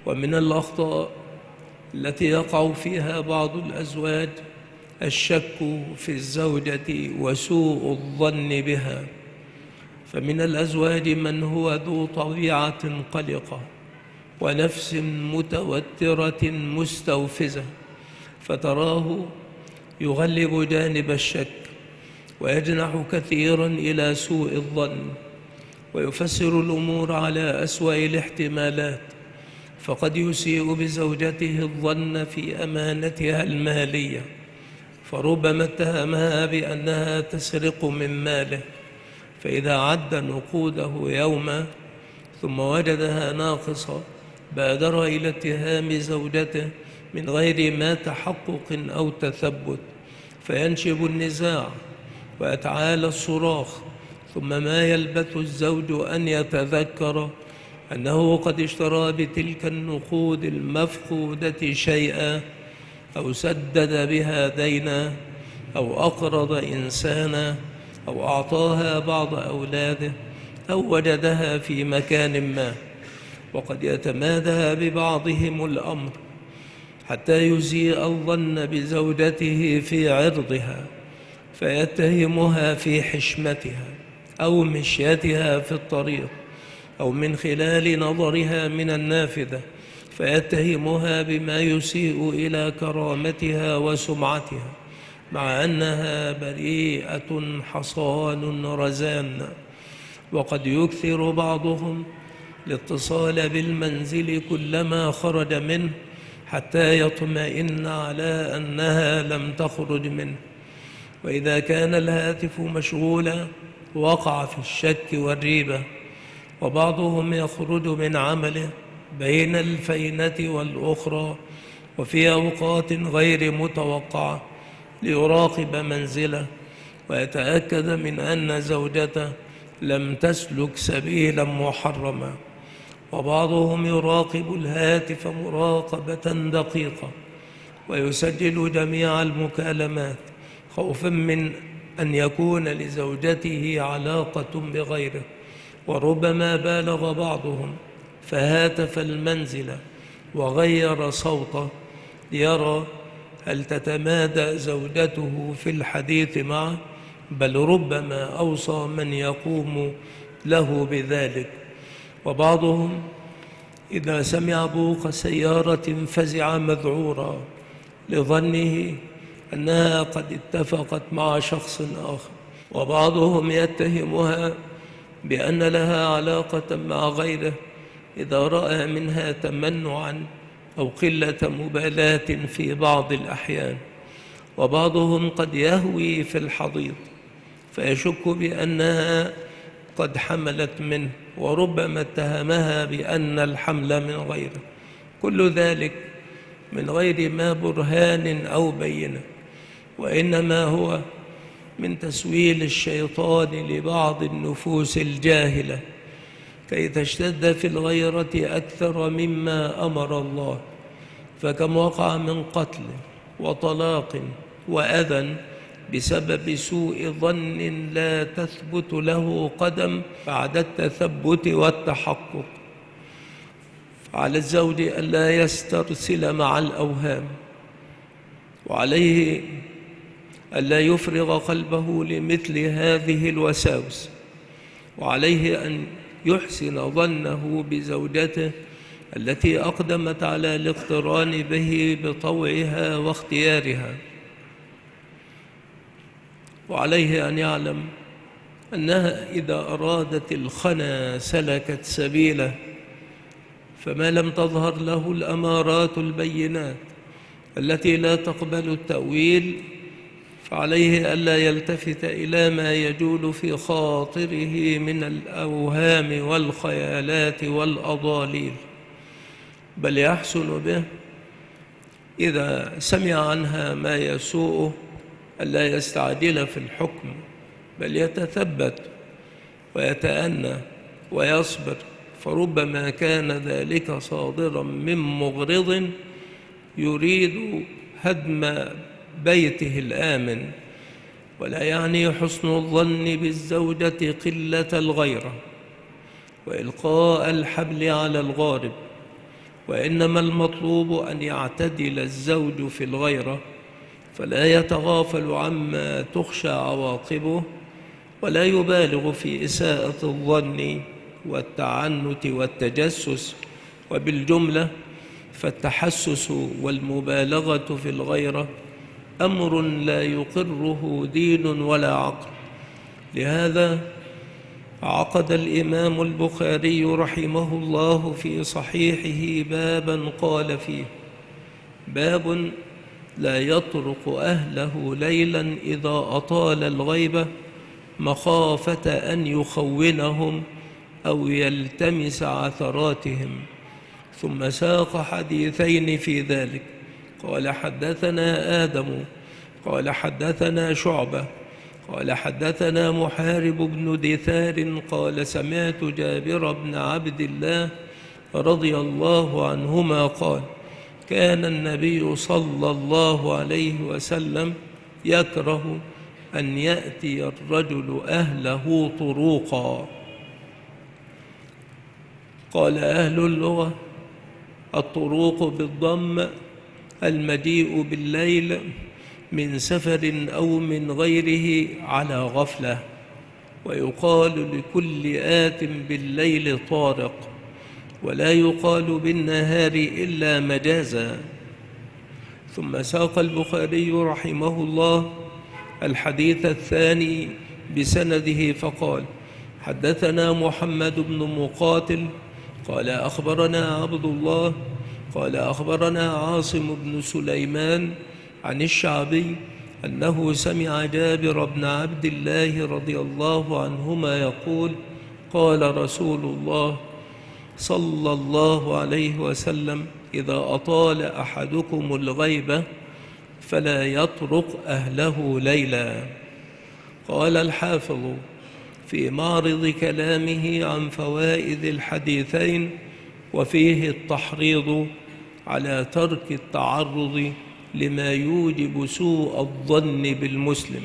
ومن الأخطاء التي يقع فيها بعض الأزواج الشك في الزوجة وسوء الظن بها. فمن الأزواج من هو ذو طبيعة قلقة ونفس متوترة مستوفزة، فتراه يغلب جانب الشك ويجنح كثيرا إلى سوء الظن ويفسر الأمور على أسوأ الاحتمالات، فقد يسيء بزوجته الظن في أمانتها المالية، فربما اتهمها بأنها تسرق من ماله، فإذا عد نقوده يوما ثم وجدها ناقصة بادر إلى اتهام زوجته من غير ما تحقق أو تثبت، فينشب النزاع ويتعالى الصراخ، ثم ما يلبث الزوج أن يتذكر أنه قد اشترى بتلك النقود المفقودة شيئا، أو سدد بها دينا، أو أقرض إنسانا، أو أعطاها بعض أولاده، أو وجدها في مكان ما. وقد يتمادى ببعضهم الأمر حتى يسيء الظن بزوجته في عرضها، فيتهمها في حشمتها أو مشيتها في الطريق، أو من خلال نظرها من النافذة، فيتهمها بما يسيء إلى كرامتها وسمعتها، مع أنها بريئة حصان رزان. وقد يكثر بعضهم الاتصال بالمنزل كلما خرج منه حتى يطمئن على أنها لم تخرج منه، وإذا كان الهاتف مشغولا وقع في الشك والريبة. وبعضهم يخرج من عمله بين الفينة والأخرى وفي أوقات غير متوقعة ليراقب منزله ويتأكد من أن زوجته لم تسلك سبيلا محرما. وبعضهم يراقب الهاتف مراقبة دقيقة ويسجل جميع المكالمات خوفا من أن يكون لزوجته علاقة بغيره. وربما بالغ بعضهم فهاتف المنزل وغير صوته ليرى هل تتمادى زوجته في الحديث معه، بل ربما أوصى من يقوم له بذلك. وبعضهم إذا سمع بوق سيارة فزع مذعورا لظنه أنها قد اتفقت مع شخص آخر. وبعضهم يتهمها بأن لها علاقة مع غيره إذا رأى منها تمنعا أو قلة مبالاة في بعض الأحيان. وبعضهم قد يهوي في الحضيض فيشك بأنها قد حملت منه، وربما اتهمها بأن الحمل من غيره. كل ذلك من غير ما برهان أو بينة، وإنما هو من تسويل الشيطان لبعض النفوس الجاهلة كي تشتد في الغيرة أكثر مما أمر الله. فكم وقع من قتل وطلاق وأذى بسبب سوء ظن لا تثبت له قدم بعد التثبت والتحقق. فعلى الزوج ألا يسترسل مع الأوهام، وعليه ألا يفرغ قلبه لمثل هذه الوساوس، وعليه أن يحسن ظنه بزوجته التي أقدمت على الاقتران به بطوعها واختيارها، وعليه أن يعلم أنها إذا أرادت الخنا سلكت سبيله، فما لم تظهر له الأمارات البينات التي لا تقبل التأويل فعليه ألا يلتفت إلى ما يجول في خاطره من الأوهام والخيالات والأضاليل، بل يحسن به إذا سمع عنها ما يسوءه ألا يستعجل في الحكم، بل يتثبت ويتأنى ويصبر، فربما كان ذلك صادرا من مغرض يريد هدم بيته الآمن. ولا يعني حسن الظن بالزوجة قلة الغيرة وإلقاء الحبل على الغارب، وإنما المطلوب أن يعتدل الزوج في الغيرة، فلا يتغافل عما تخشى عواقبه، ولا يبالغ في إساءة الظن والتعنت والتجسس. وبالجملة فالتحسس والمبالغة في الغيرة أمر لا يقره دين ولا عقل. لهذا عقد الإمام البخاري رحمه الله في صحيحه بابا قال فيه: باب لا يطرق أهله ليلا إذا أطال الغيبة مخافة أن يخونهم أو يلتمس عثراتهم. ثم ساق حديثين في ذلك. قال: حدثنا آدم قال: حدثنا شعبة قال: حدثنا محارب بن دثار قال: سمعت جابر بن عبد الله رضي الله عنهما قال: كان النبي صلى الله عليه وسلم يكره أن يأتي الرجل أهله طروقا. قال أهل اللغة: الطروق بالضم المجيء بالليل من سفر أو من غيره على غفلة، ويقال لكل آت بالليل طارق، ولا يقال بالنهار إلا مجازا. ثم ساق البخاري رحمه الله الحديث الثاني بسنده فقال: حدثنا محمد بن مقاتل قال: أخبرنا عبد الله قال: أخبرنا عاصم بن سليمان عن الشعبي أنه سمع جابر بن عبد الله رضي الله عنهما يقول: قال رسول الله صلى الله عليه وسلم: إذا أطال أحدكم الغيبة فلا يطرق أهله ليلا. قال الحافظ في معرض كلامه عن فوائد الحديثين: وفيه التحريض على ترك التعرض لما يوجب سوء الظن بالمسلم.